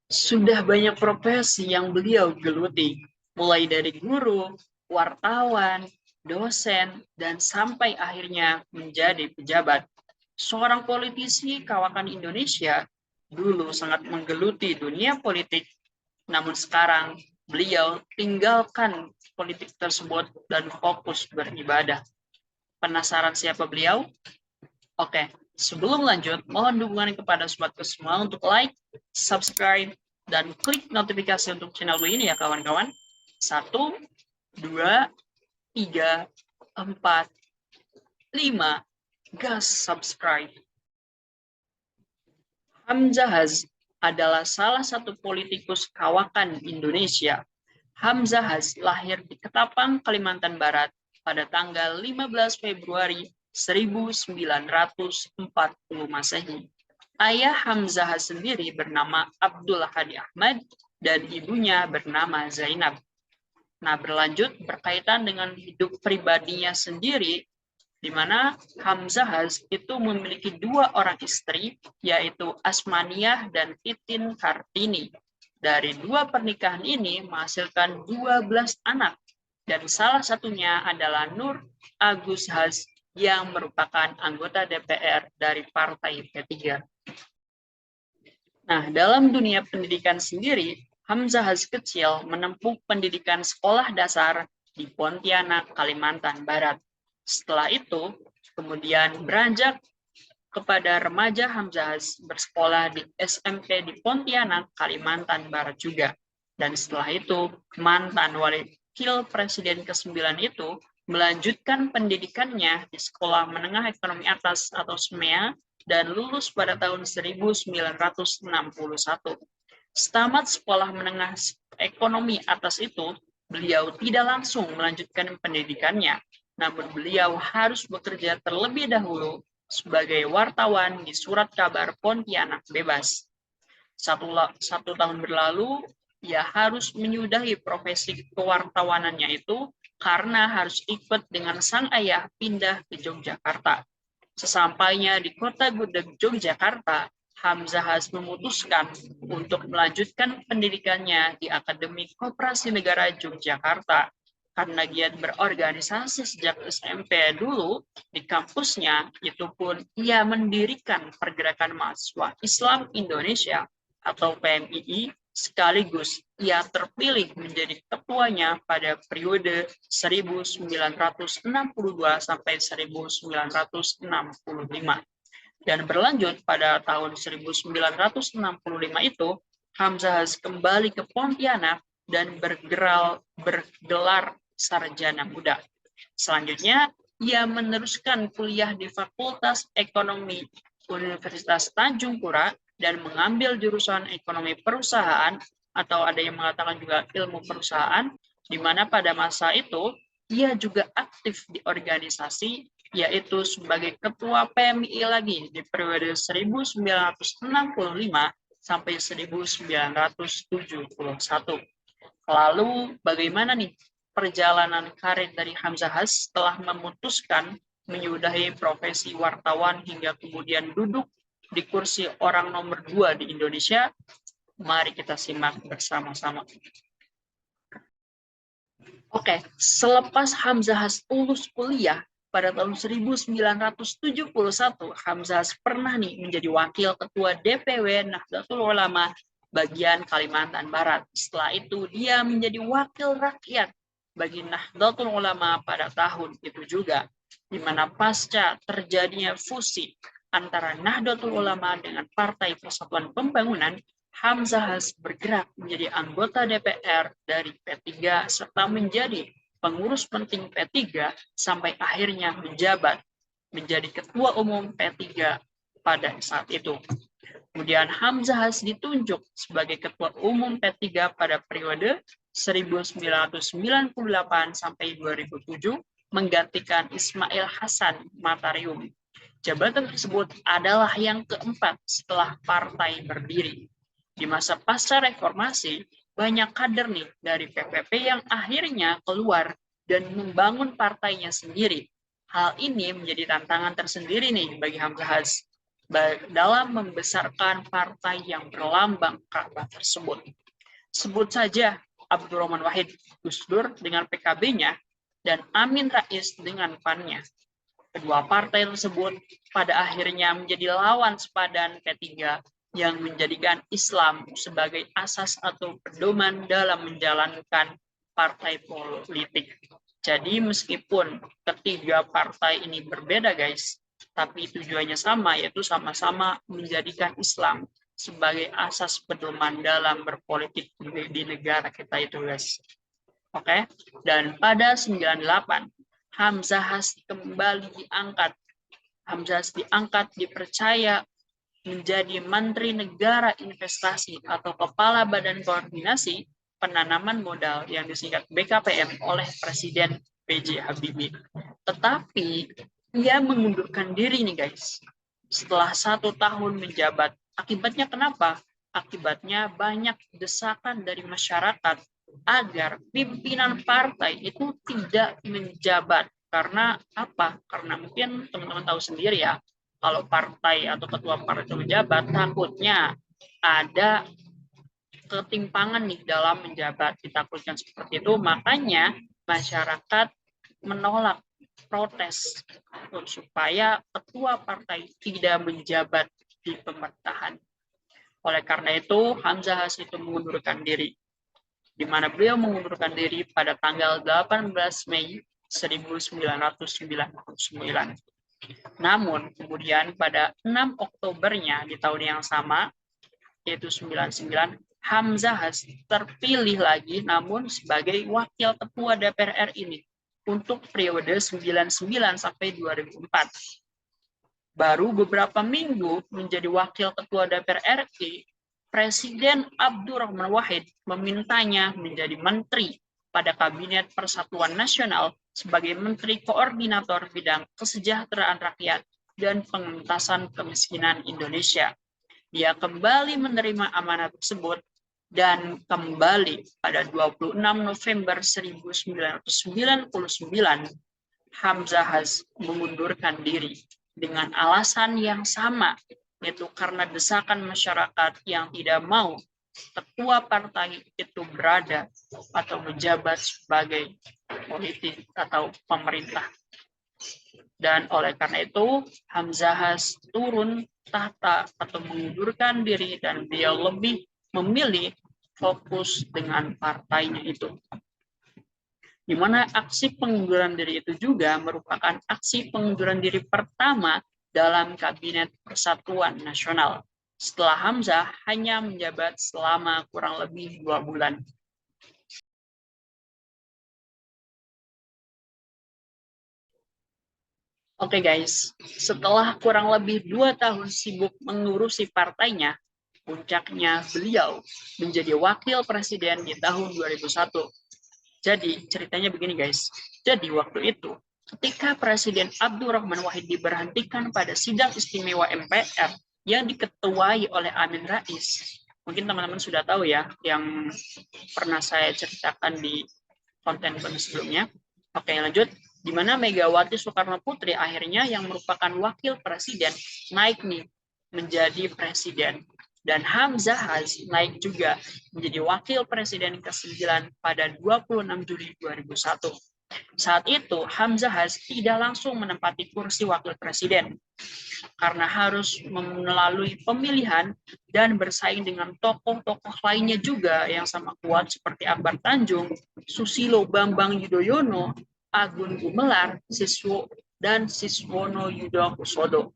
Sudah banyak profesi yang beliau geluti, mulai dari guru, wartawan, dosen, dan sampai akhirnya menjadi pejabat. Seorang politisi kawakan Indonesia dulu sangat menggeluti dunia politik, namun sekarang beliau tinggalkan politik tersebut dan fokus beribadah. Penasaran siapa beliau? Oke, sebelum lanjut, mohon dukungan kepada sobatku semua untuk like, subscribe, dan klik notifikasi untuk channel ini ya kawan-kawan. 1, 2, 3, 4, 5, gas subscribe. Hamzahas adalah salah satu politikus kawakan Indonesia. Hamzahas lahir di Ketapang, Kalimantan Barat pada tanggal 15 Februari 1940 Masehi. Ayah Hamzah sendiri bernama Abdul Hadi Ahmad dan ibunya bernama Zainab. Nah, berlanjut berkaitan dengan hidup pribadinya sendiri, di mana Hamzah itu memiliki 2 orang istri, yaitu Asmaniyah dan Titin Kartini. Dari 2 pernikahan ini menghasilkan 12 anak, dan salah satunya adalah Nur Agus Haz yang merupakan anggota DPR dari Partai P3. Nah, dalam dunia pendidikan sendiri, Hamzah kecil menempuh pendidikan sekolah dasar di Pontianak, Kalimantan Barat. Setelah itu, kemudian beranjak kepada remaja Hamzah bersekolah di SMP di Pontianak, Kalimantan Barat juga. Dan setelah itu, mantan wakil presiden ke-9 itu melanjutkan pendidikannya di Sekolah Menengah Ekonomi Atas atau SMEA dan lulus pada tahun 1961. Setamat Sekolah Menengah Ekonomi Atas itu, beliau tidak langsung melanjutkan pendidikannya, namun beliau harus bekerja terlebih dahulu sebagai wartawan di Surat Kabar Pontianak Bebas. Satu tahun berlalu, ia harus menyudahi profesi kewartawanannya itu karena harus ikut dengan sang ayah pindah ke Yogyakarta. Sesampainya di kota Gudeg, Yogyakarta, Hamzah memutuskan untuk melanjutkan pendidikannya di Akademi Koperasi Negara Yogyakarta. Karena giat berorganisasi sejak SMP dulu di kampusnya, itu pun ia mendirikan Pergerakan Mahasiswa Islam Indonesia atau PMII, sekaligus ia terpilih menjadi ketuanya pada periode 1962 sampai 1965. Dan berlanjut pada tahun 1965 itu, Hamzah kembali ke Pontianak dan bergelar sarjana muda. Selanjutnya, ia meneruskan kuliah di Fakultas Ekonomi Universitas Tanjung Pura dan mengambil jurusan Ekonomi Perusahaan atau ada yang mengatakan juga ilmu perusahaan, di mana pada masa itu ia juga aktif di organisasi, yaitu sebagai ketua PMI lagi di periode 1965 sampai 1971. Lalu bagaimana nih perjalanan karir dari Hamzah setelah memutuskan menyudahi profesi wartawan hingga kemudian duduk di kursi orang nomor 2 di Indonesia? Mari kita simak bersama-sama. Oke, selepas Hamzah lulus kuliah pada tahun 1971, Hamzah pernah nih menjadi wakil ketua DPW Nahdlatul Ulama bagian Kalimantan Barat. Setelah itu dia menjadi wakil rakyat bagi Nahdlatul Ulama pada tahun itu juga, di mana pasca terjadinya fusi antara Nahdlatul Ulama dengan Partai Persatuan Pembangunan, Hamzah bergerak menjadi anggota DPR dari P3 serta menjadi pengurus penting P3 sampai akhirnya menjabat menjadi ketua umum P3 pada saat itu. Kemudian Hamzah ditunjuk sebagai ketua umum P3 pada periode 1998 sampai 2007 menggantikan Ismail Hasan Matarium. Jabatan tersebut adalah yang keempat setelah partai berdiri. Di masa pasca reformasi, banyak kader nih dari PPP yang akhirnya keluar dan membangun partainya sendiri. Hal ini menjadi tantangan tersendiri nih bagi Hamzah. dalam membesarkan partai yang berlambang Ka'bah tersebut. Sebut saja Abdurrahman Wahid Gus Dur dengan PKB-nya dan Amin Rais dengan PAN-nya. Kedua partai tersebut pada akhirnya menjadi lawan sepadan P3 yang menjadikan Islam sebagai asas atau pedoman dalam menjalankan partai politik. Jadi meskipun ketiga partai ini berbeda guys, tapi tujuannya sama, yaitu sama-sama menjadikan Islam sebagai asas pedoman dalam berpolitik di negara kita itu guys. Oke, dan pada 98 Hamzahas kembali diangkat. Hamzahas diangkat dipercaya menjadi Menteri Negara Investasi atau Kepala Badan Koordinasi Penanaman Modal yang disingkat BKPM oleh Presiden B.J. Habibie. Tetapi ia mengundurkan diri nih guys. Setelah 1 tahun menjabat. Akibatnya kenapa? Akibatnya banyak desakan dari masyarakat agar pimpinan partai itu tidak menjabat. Karena apa? Karena mungkin teman-teman tahu sendiri ya, kalau partai atau ketua partai itu menjabat, takutnya ada ketimpangan nih dalam menjabat. Ditakutkan seperti itu, makanya masyarakat menolak, protes supaya ketua partai tidak menjabat di pemerintahan. Oleh karena itu, Hamzahas itu mengundurkan diri, di mana beliau mengundurkan diri pada tanggal 18 Mei 1999. Namun, kemudian pada 6 Oktobernya di tahun yang sama, yaitu 99, Hamzahas terpilih lagi namun sebagai wakil ketua DPR RI untuk periode 99 sampai 2004. Baru beberapa minggu menjadi wakil ketua DPR RI, Presiden Abdurrahman Wahid memintanya menjadi menteri pada Kabinet Persatuan Nasional sebagai Menteri Koordinator Bidang Kesejahteraan Rakyat dan Pengentasan Kemiskinan Indonesia. Dia kembali menerima amanat tersebut dan kembali pada 26 November 1999, Hamzahas mengundurkan diri dengan alasan yang sama, yaitu karena desakan masyarakat yang tidak mau ketua partai itu berada atau menjabat sebagai politik atau pemerintah. Dan oleh karena itu, Hamzahas turun tahta atau mengundurkan diri dan dia lebih memilih fokus dengan partainya itu. Di mana aksi pengunduran diri itu juga merupakan aksi pengunduran diri pertama dalam Kabinet Persatuan Nasional. Setelah Hamzah hanya menjabat selama kurang lebih 2 bulan. Oke guys, setelah kurang lebih 2 tahun sibuk mengurusi partainya, puncaknya beliau menjadi wakil presiden di tahun 2001. Jadi ceritanya begini guys, jadi waktu itu ketika Presiden Abdurrahman Wahid diberhentikan pada sidang istimewa MPR yang diketuai oleh Amin Rais, mungkin teman-teman sudah tahu ya, yang pernah saya ceritakan di konten sebelumnya. Oke, lanjut. Di mana Megawati Soekarno Putri akhirnya yang merupakan wakil presiden naik nih menjadi presiden. Dan Hamzahas naik juga menjadi wakil presiden ke-9 pada 26 Juli 2001. Saat itu Hamzahas tidak langsung menempati kursi wakil presiden karena harus melalui pemilihan dan bersaing dengan tokoh-tokoh lainnya juga yang sama kuat seperti Akbar Tanjung, Susilo Bambang Yudhoyono, Agun Gumelar, dan Siswono Yudhokusodo.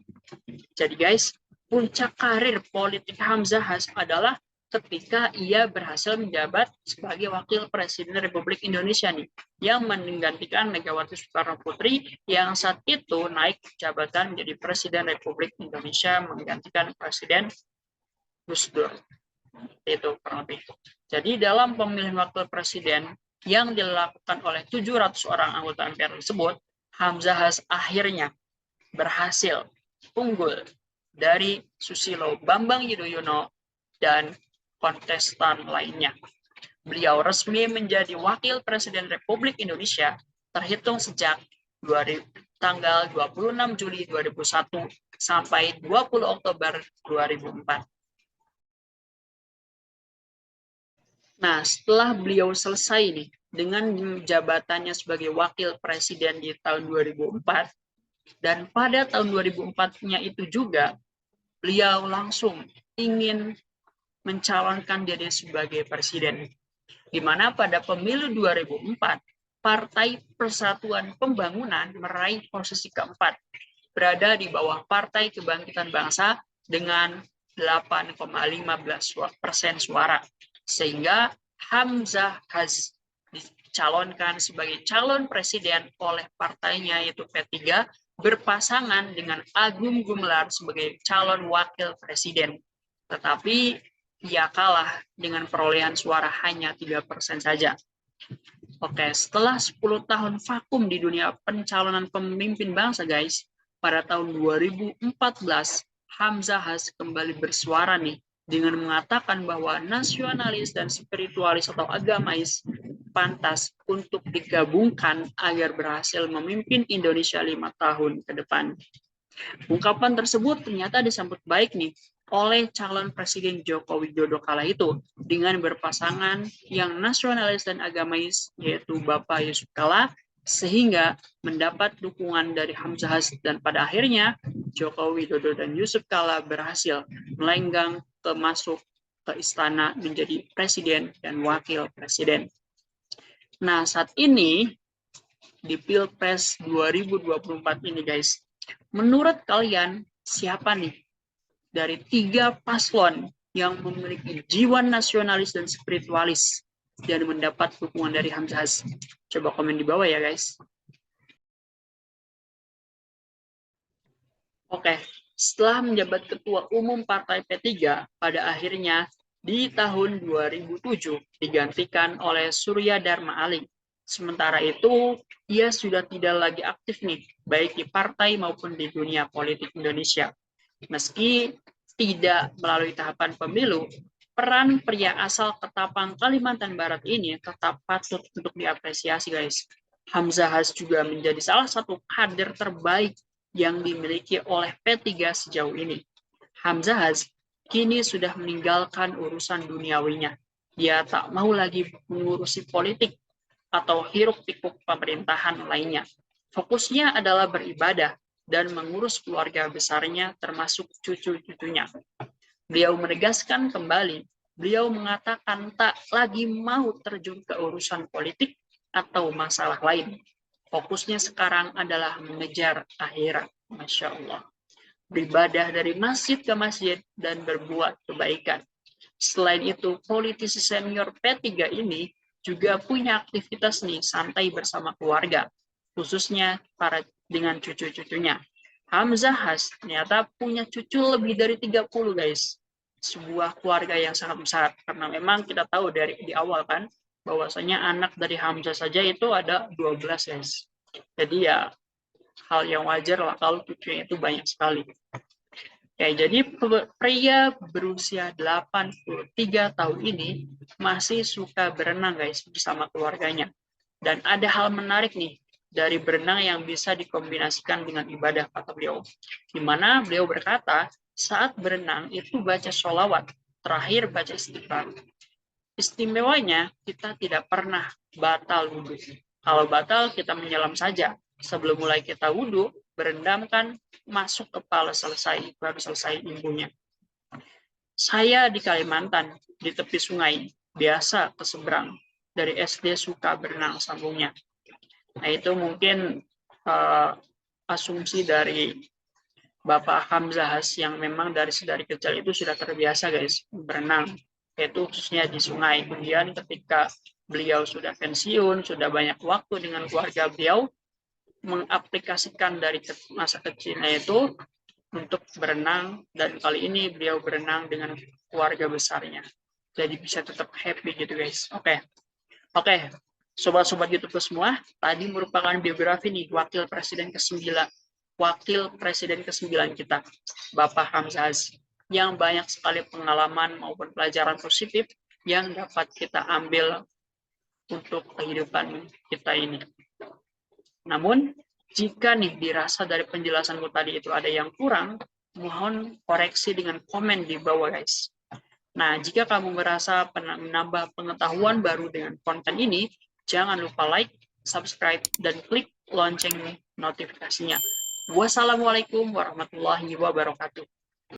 Jadi guys, puncak karir politik Hamzahas adalah ketika ia berhasil menjabat sebagai wakil presiden Republik Indonesia nih, yang menggantikan Megawati Soekarno Putri yang saat itu naik jabatan menjadi Presiden Republik Indonesia menggantikan Presiden Gus Dur. Itu kurang lebih. Jadi dalam pemilihan wakil presiden yang dilakukan oleh 700 orang anggota MPR tersebut, Hamzahas akhirnya berhasil unggul dari Susilo Bambang Yudhoyono dan kontestan lainnya. Beliau resmi menjadi Wakil Presiden Republik Indonesia terhitung sejak tanggal 26 Juli 2001 sampai 20 Oktober 2004. Nah, setelah beliau selesai nih dengan jabatannya sebagai wakil presiden di tahun 2004, dan pada tahun 2004-nya itu juga, beliau langsung ingin mencalonkan diri sebagai presiden. Di mana pada pemilu 2004, Partai Persatuan Pembangunan meraih posisi keempat, berada di bawah Partai Kebangkitan Bangsa dengan 8,15% suara. Sehingga Hamzah Has dicalonkan sebagai calon presiden oleh partainya yaitu P3 berpasangan dengan Agung Gumelar sebagai calon wakil presiden. Tetapi ia kalah dengan perolehan suara hanya 3% saja. Oke, setelah 10 tahun vakum di dunia pencalonan pemimpin bangsa, guys, pada tahun 2014, Hamzah Has kembali bersuara nih dengan mengatakan bahwa nasionalis dan spiritualis atau agamais pantas untuk digabungkan agar berhasil memimpin Indonesia 5 tahun ke depan. Ungkapan tersebut ternyata disambut baik nih oleh calon Presiden Joko Widodo kala itu dengan berpasangan yang nasionalis dan agamais yaitu Bapak Yusuf Kala, sehingga mendapat dukungan dari Hamzah Has dan pada akhirnya Joko Widodo dan Yusuf Kala berhasil melenggang masuk ke istana menjadi presiden dan wakil presiden. Nah, saat ini di Pilpres 2024 ini, guys, menurut kalian siapa nih dari 3 paslon yang memiliki jiwa nasionalis dan spiritualis dan mendapat dukungan dari Hamzah Has? Coba komen di bawah ya, guys. Oke, setelah menjabat Ketua Umum Partai P3, pada akhirnya di tahun 2007 digantikan oleh Surya Dharma Ali. Sementara itu, ia sudah tidak lagi aktif nih, baik di partai maupun di dunia politik Indonesia. Meski tidak melalui tahapan pemilu, peran pria asal Ketapang, Kalimantan Barat ini tetap patut untuk diapresiasi, guys. Hamzah Has juga menjadi salah satu kader terbaik yang dimiliki oleh P3 sejauh ini. Hamzah Has kini sudah meninggalkan urusan duniawinya. Dia tak mau lagi mengurusi politik atau hiruk-pikuk pemerintahan lainnya. Fokusnya adalah beribadah dan mengurus keluarga besarnya termasuk cucu-cucunya. Beliau menegaskan kembali, beliau mengatakan tak lagi mau terjun ke urusan politik atau masalah lain. Fokusnya sekarang adalah mengejar akhirat. Masya Allah. Beribadah dari masjid ke masjid dan berbuat kebaikan. Selain itu, politisi senior P3 ini juga punya aktivitas nih santai bersama keluarga, khususnya para dengan cucu-cucunya. Hamzah Has ternyata punya cucu lebih dari 30, guys. Sebuah keluarga yang sangat besar, karena memang kita tahu dari di awal kan, bahwasanya anak dari Hamzah saja itu ada 12, guys. Jadi ya, hal yang wajar lah kalau cucunya itu banyak sekali. Ya, jadi pria berusia 83 tahun ini masih suka berenang, guys, bersama keluarganya. Dan ada hal menarik nih dari berenang yang bisa dikombinasikan dengan ibadah, kata beliau. Di mana beliau berkata, saat berenang itu baca sholawat, terakhir baca istighfar. Istimewanya, kita tidak pernah batal wudhu. Kalau batal, kita menyelam saja. Sebelum mulai kita wudhu, berendamkan, masuk kepala selesai, baru selesai ilmunya. Saya di Kalimantan, di tepi sungai, biasa ke seberang. Dari SD suka berenang, sambungnya. Nah, itu mungkin asumsi dari Bapak Hamzah Has yang memang dari kecil itu sudah terbiasa, guys, berenang. Yaitu khususnya di sungai. Kemudian ketika beliau sudah pensiun, sudah banyak waktu dengan keluarga beliau, mengaplikasikan dari masa kecilnya itu untuk berenang, dan kali ini beliau berenang dengan keluarga besarnya. Jadi bisa tetap happy gitu, guys. Oke, sobat-sobat YouTube semua, tadi merupakan biografi nih wakil presiden ke-9 kita, Bapak Hamzah Has, yang banyak sekali pengalaman maupun pelajaran positif yang dapat kita ambil untuk kehidupan kita ini. Namun, Jika nih dirasa dari penjelasanku tadi itu ada yang kurang, mohon koreksi dengan komen di bawah, guys. Nah, jika kamu merasa menambah pengetahuan baru dengan konten ini, jangan lupa like, subscribe, dan klik lonceng notifikasinya. Wassalamualaikum warahmatullahi wabarakatuh.